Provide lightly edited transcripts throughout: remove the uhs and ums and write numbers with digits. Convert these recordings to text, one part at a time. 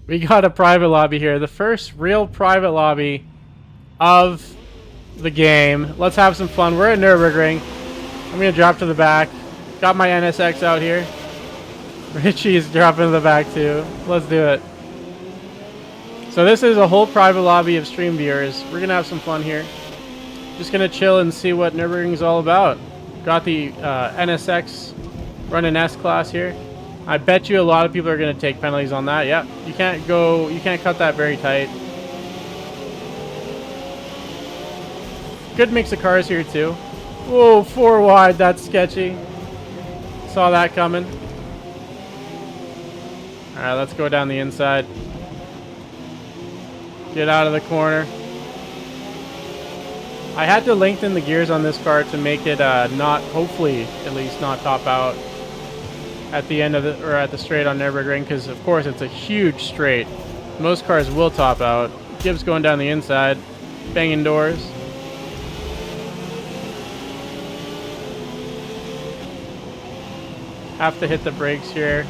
We got a private lobby here. The first real private lobby of the game. Let's have some fun. We're at Nürburgring. I'm going to drop to the back. Got my NSX out here. Richie's dropping to the back too. Let's do it. So this is a whole private lobby of stream viewers. We're going to have some fun here. Just going to chill and see what Nürburgring is all about. Got the NSX running S-Class here. I bet you a lot of people are going to take penalties on that. Yep, you can't cut that very tight. Good mix of cars here too. Whoa, 4 wide, that's sketchy. Saw that coming. Alright, let's go down the inside. Get out of the corner. I had to lengthen the gears on this car to make it not, hopefully, at least not top out at the end of the, or at the straight on Nürburgring, because of course it's a huge straight. Most cars will top out. Gibbs going down the inside, banging doors. Have to hit the brakes here.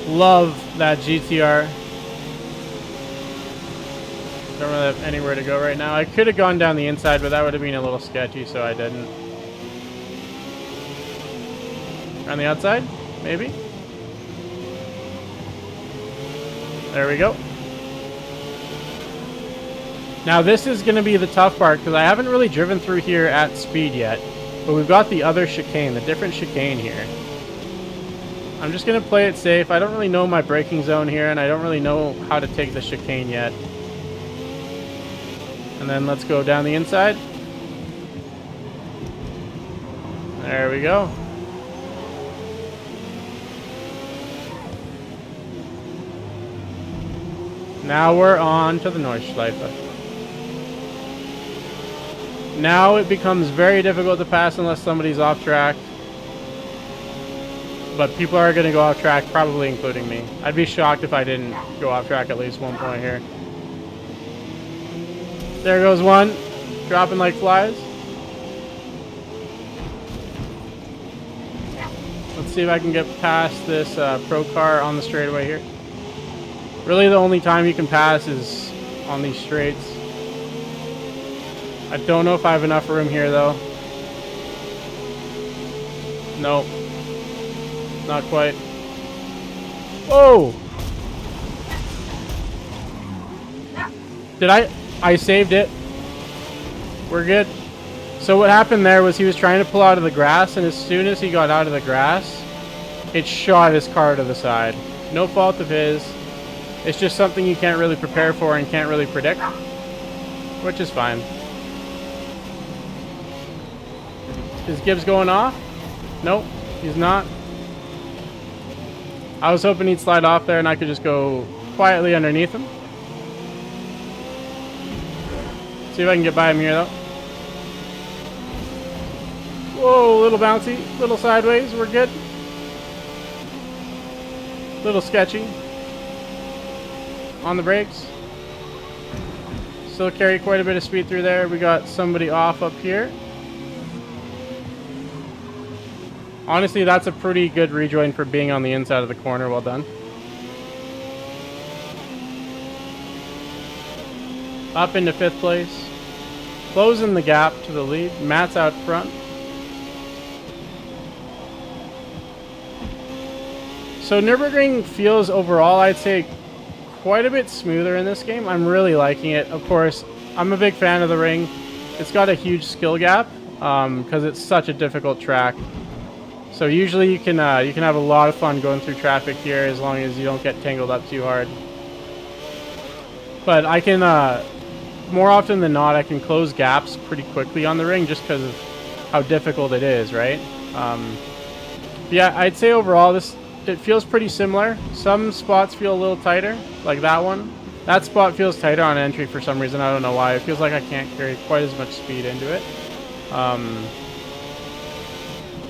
Love that GTR. Don't really have anywhere to go right now. I could have gone down the inside, but that would have been a little sketchy, so I didn't. On the outside? Maybe? There we go. Now this is going to be the tough part, because I haven't really driven through here at speed yet. But we've got the other chicane, the different chicane here. I'm just going to play it safe. I don't really know my braking zone here, and I don't really know how to take the chicane yet. And then let's go down the inside. There we go. Now we're on to the NORDSCHLEIFE. Now it becomes very difficult to pass unless somebody's off track. But people are going to go off track, probably including me. I'd be shocked if I didn't go off track at least one point here. There goes one. Dropping like flies. Let's see if I can get past this pro car on the straightaway here. Really the only time you can pass is on these straights. I don't know if I have enough room here though. Nope. Not quite. Whoa! Did I saved it. We're good. So what happened there was he was trying to pull out of the grass, and as soon as he got out of the grass, it shot his car to the side. No fault of his. It's just something you can't really prepare for and can't really predict, which is fine. Is Gibbs going off? Nope, he's not. I was hoping he'd slide off there and I could just go quietly underneath him. See if I can get by him here though. Whoa, a little bouncy, little sideways, we're good. Little sketchy. On the brakes. Still carry quite a bit of speed through there. We got somebody off up here. Honestly, that's a pretty good rejoin for being on the inside of the corner. Well done. Up into 5th place. Closing the gap to the lead. Matt's out front. So Nürburgring feels overall, I'd say, quite a bit smoother in this game. I'm really liking it. Of course, I'm a big fan of the ring. It's got a huge skill gap because it's such a difficult track. So usually you can have a lot of fun going through traffic here as long as you don't get tangled up too hard. But I can, more often than not, I can close gaps pretty quickly on the ring just because of how difficult it is, right? Yeah, I'd say overall it feels pretty similar. Some spots feel a little tighter, like that one. That spot feels tighter on entry for some reason. I don't know why. It feels like I can't carry quite as much speed into it.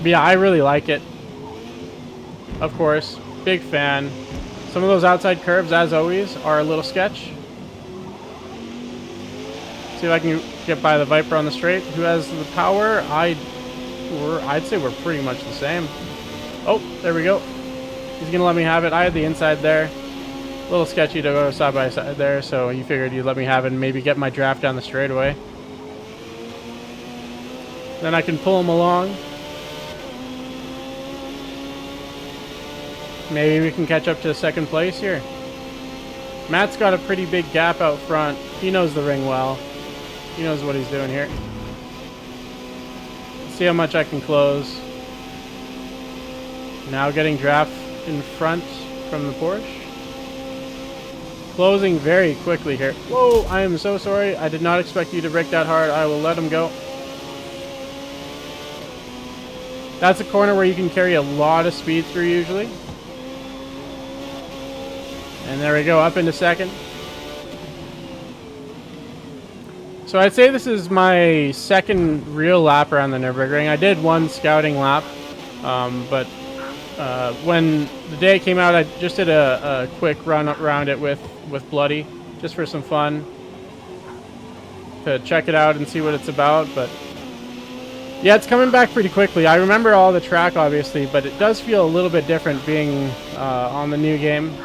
But yeah, I really like it. Of course, big fan. Some of those outside curves, as always, are a little sketch. See if I can get by the Viper on the straight. Who has the power? I'd say we're pretty much the same. Oh, there we go. He's gonna let me have it. I had the inside there. A little sketchy to go side by side there, so he figured he'd let me have it and maybe get my draft down the straightaway. Then I can pull him along. Maybe we can catch up to second place here. Matt's got a pretty big gap out front. He knows the ring well. He knows what he's doing here. Let's see how much I can close. Now getting draft in front from the Porsche. Closing very quickly here. Whoa, I am so sorry. I did not expect you to brake that hard. I will let him go. That's a corner where you can carry a lot of speed through usually. And there we go, up into second. So I'd say this is my second real lap around the Nürburgring. I did one scouting lap, but when the day came out, I just did a quick run around it with Bloody, just for some fun, to check it out and see what it's about. But yeah, it's coming back pretty quickly. I remember all the track, obviously, but it does feel a little bit different being on the new game.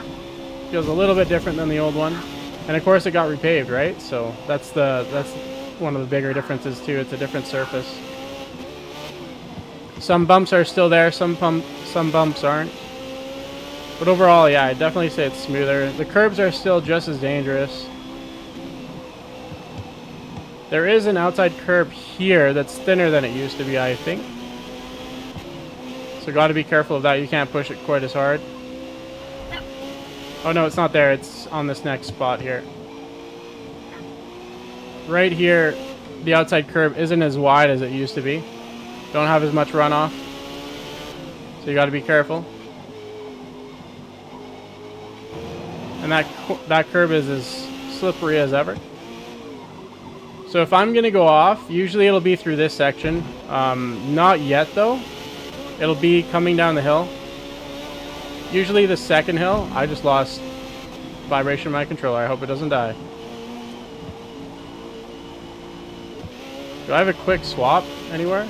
Feels a little bit different than the old one, and of course it got repaved, right? So that's one of the bigger differences too. It's a different surface. Some bumps are still there, some bumps aren't. But overall, yeah, I'd definitely say it's smoother. The curbs are still just as dangerous. There is an outside curb here that's thinner than it used to be, I think. So got to be careful of that. You can't push it quite as hard. Oh no, it's not there. It's on this next spot here. Right here, the outside curb isn't as wide as it used to be. Don't have as much runoff. So you got to be careful. And that curb is as slippery as ever. So if I'm going to go off, usually it'll be through this section. Not yet though. It'll be coming down the hill. Usually the second hill. I just lost vibration in my controller. I hope it doesn't die. Do I have a quick swap anywhere?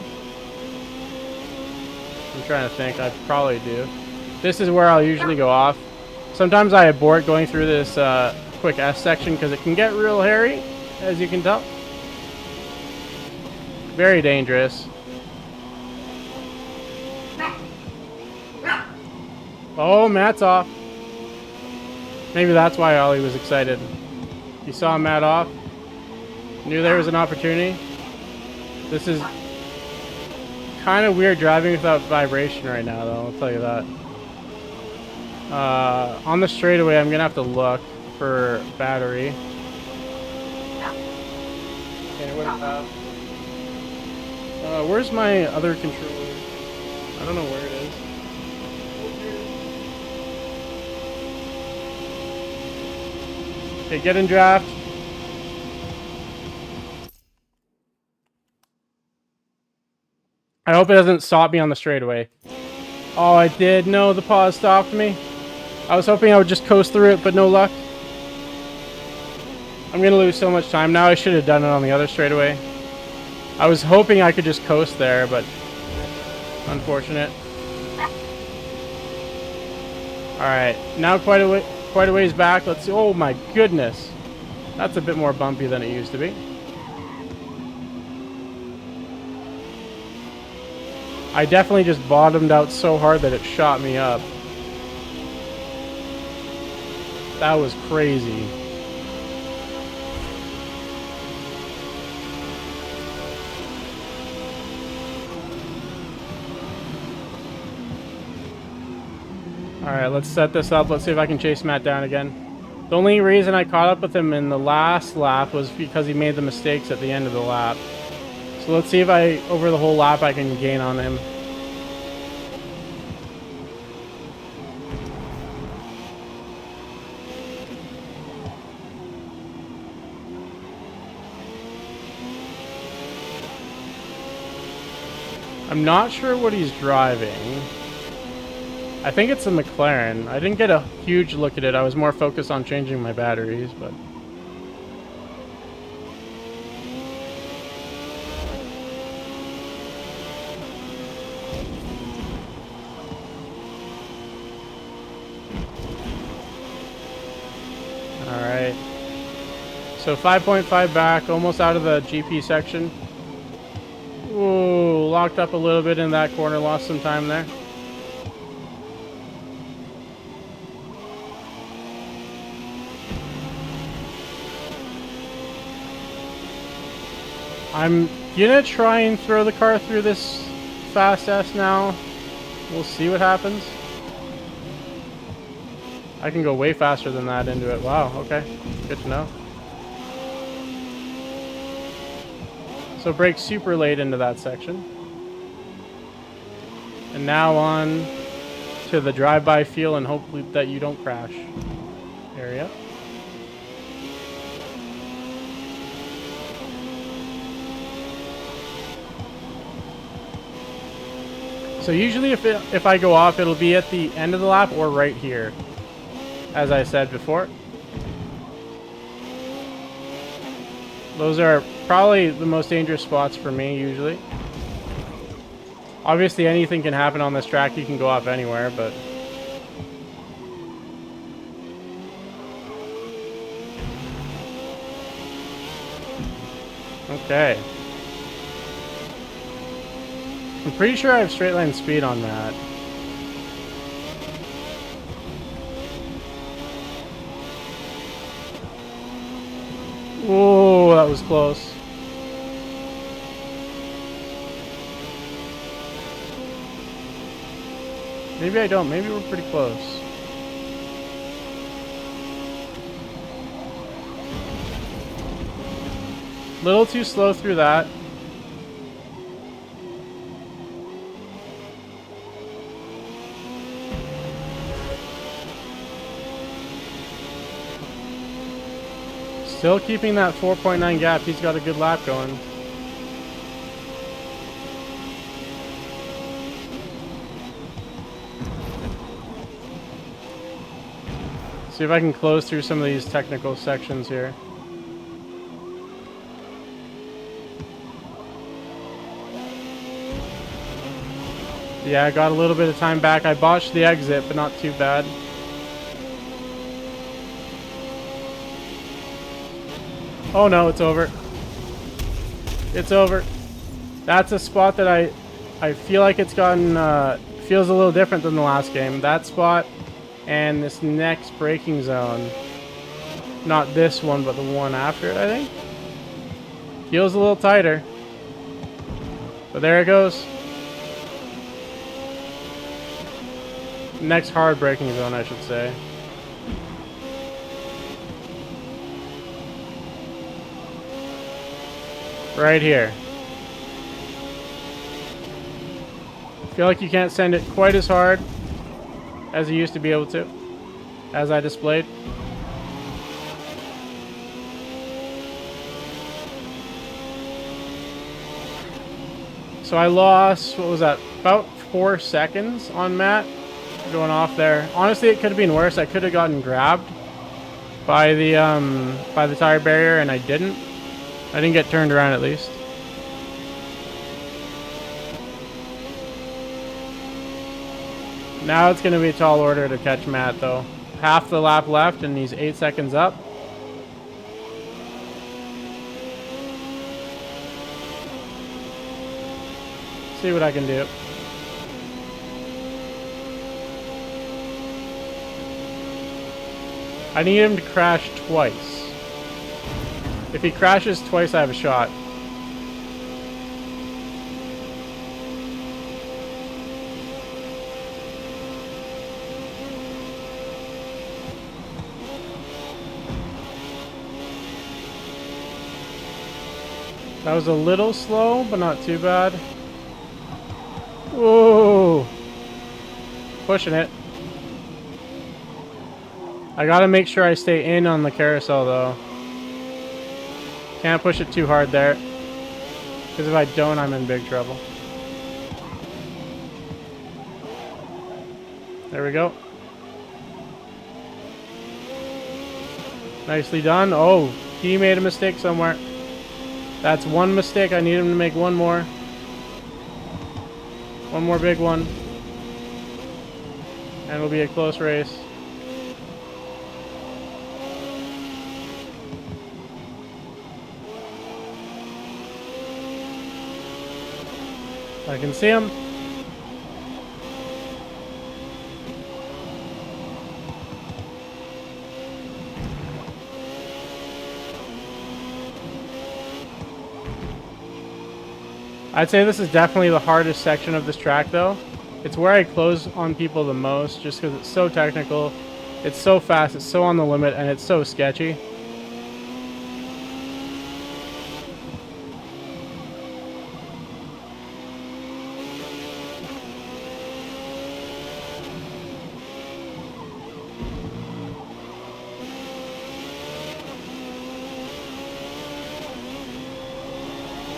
I'm trying to think. I probably do. This is where I'll usually go off. Sometimes I abort going through this quick S section because it can get real hairy, as you can tell. Very dangerous. Oh, Matt's off. Maybe that's why Ollie was excited. He saw Matt off. Knew there was an opportunity. This is kind of weird driving without vibration right now, though. I'll tell you that. On the straightaway, I'm going to have to look for battery. Okay, what do I have? Where's my other controller? I don't know where it is. Okay, get in draft. I hope it doesn't stop me on the straightaway. Oh, I did. No, the pause stopped me. I was hoping I would just coast through it, but no luck. I'm going to lose so much time now. I should have done it on the other straightaway. I was hoping I could just coast there, but unfortunate. Alright, now quite a ways back. Let's see. Oh my goodness. That's a bit more bumpy than it used to be. I definitely just bottomed out so hard that it shot me up. That was crazy. Alright, let's set this up. Let's see if I can chase Matt down again. The only reason I caught up with him in the last lap was because he made the mistakes at the end of the lap. So let's see if over the whole lap, I can gain on him. I'm not sure what he's driving. I think it's a McLaren. I didn't get a huge look at it. I was more focused on changing my batteries, but... Alright. So 5.5 back, almost out of the GP section. Ooh, locked up a little bit in that corner, lost some time there. I'm gonna try and throw the car through this fast S now. We'll see what happens. I can go way faster than that into it. Wow, okay. Good to know. So brake super late into that section. And now on to the drive-by feel and hopefully that you don't crash area. So usually if I go off, it'll be at the end of the lap or right here, as I said before. Those are probably the most dangerous spots for me usually. Obviously anything can happen on this track, you can go off anywhere, but... Okay. I'm pretty sure I have straight line speed on that. Whoa, that was close. Maybe I don't. Maybe we're pretty close. Little too slow through that. Still keeping that 4.9 gap. He's got a good lap going. See if I can close through some of these technical sections here. Yeah, I got a little bit of time back. I botched the exit, but not too bad. Oh no, it's over. It's over. That's a spot that I feel like it's gotten, feels a little different than the last game. That spot and this next braking zone. Not this one, but the one after it, I think. Feels a little tighter. But there it goes. Next hard braking zone, I should say. Right here. I feel like you can't send it quite as hard as you used to be able to, as I displayed. So I lost, what was that, about 4 seconds on Matt going off there. Honestly, it could have been worse. I could have gotten grabbed by the tire barrier, and I didn't. I didn't get turned around at least. Now it's going to be a tall order to catch Matt, though. Half the lap left, and he's 8 seconds up. See what I can do. I need him to crash twice. If he crashes twice, I have a shot. That was a little slow, but not too bad. Whoa! Pushing it. I gotta make sure I stay in on the carousel, though. Can't push it too hard there, because if I don't, I'm in big trouble. There we go. Nicely done. Oh, he made a mistake somewhere. That's one mistake. I need him to make one more. One more big one. And it'll be a close race. I can see him. I'd say this is definitely the hardest section of this track, though. It's where I close on people the most, just because it's so technical, it's so fast, it's so on the limit, and it's so sketchy.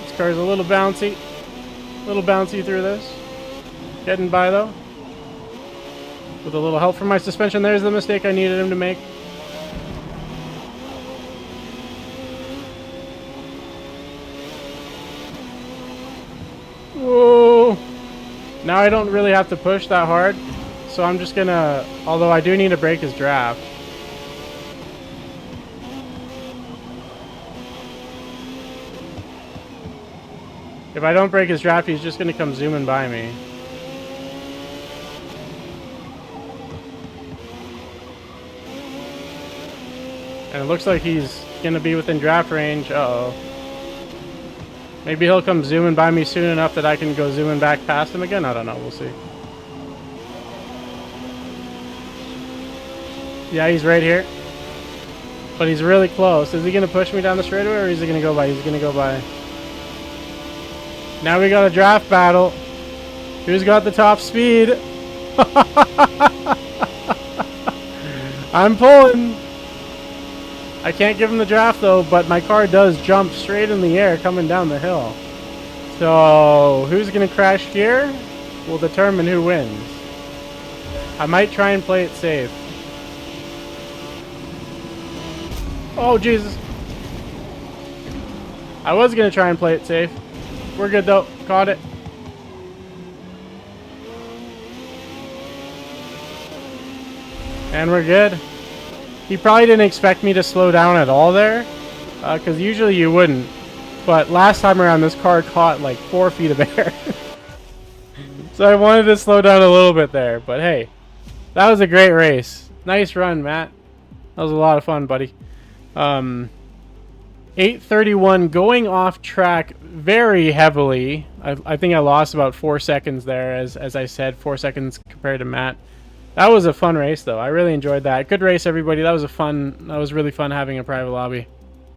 This car's a little bouncy through this. Getting by though. With a little help from my suspension, there's the mistake I needed him to make. Whoa! Now I don't really have to push that hard, so I'm just gonna, although I do need to break his draft. If I don't break his draft, he's just gonna come zooming by me. And it looks like he's gonna be within draft range. Uh-oh. Maybe he'll come zooming by me soon enough that I can go zooming back past him again. I don't know. We'll see. Yeah, he's right here. But he's really close. Is he gonna push me down the straightaway, or is he gonna go by? He's gonna go by. Now we got a draft battle. Who's got the top speed? I'm pulling. I can't give him the draft though, but my car does jump straight in the air coming down the hill. So who's gonna crash here will determine who wins. I might try and play it safe. Oh Jesus. I was gonna try and play it safe. We're good though. Caught it. And we're good. He probably didn't expect me to slow down at all there, because usually you wouldn't. But last time around, this car caught like 4 feet of air. So I wanted to slow down a little bit there. But hey, that was a great race. Nice run, Matt. That was a lot of fun, buddy. 8:31 going off track very heavily. I think I lost about 4 seconds there, as I said, 4 seconds compared to Matt. That was a fun race, though. I really enjoyed that. Good race, everybody. That was really fun having a private lobby.